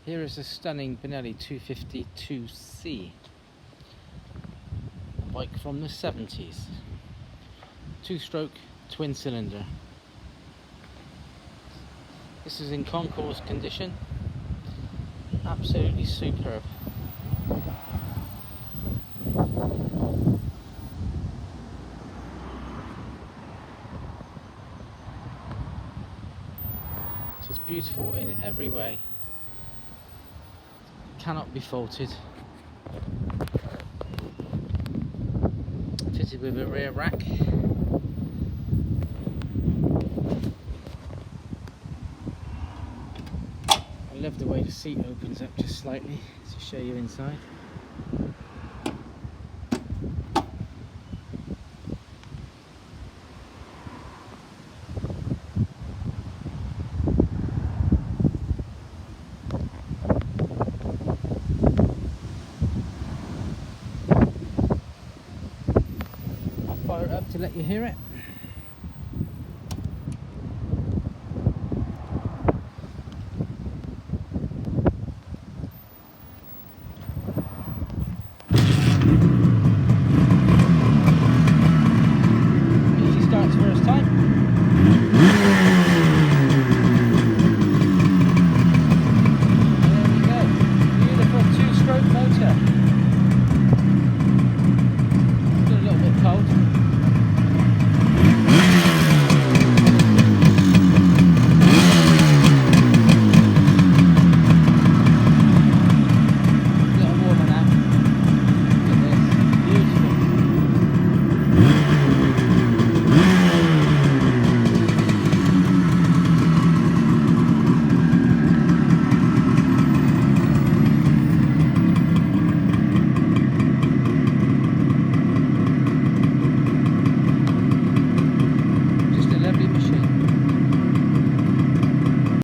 Here is a stunning Benelli 252C, a bike from the 70s, two-stroke twin cylinder. This is in concours condition, absolutely superb. Just beautiful in every way. Cannot be faulted. Fitted with a rear rack. I love the way the seat opens up just slightly to show you inside. I'll fire it up to let you hear it.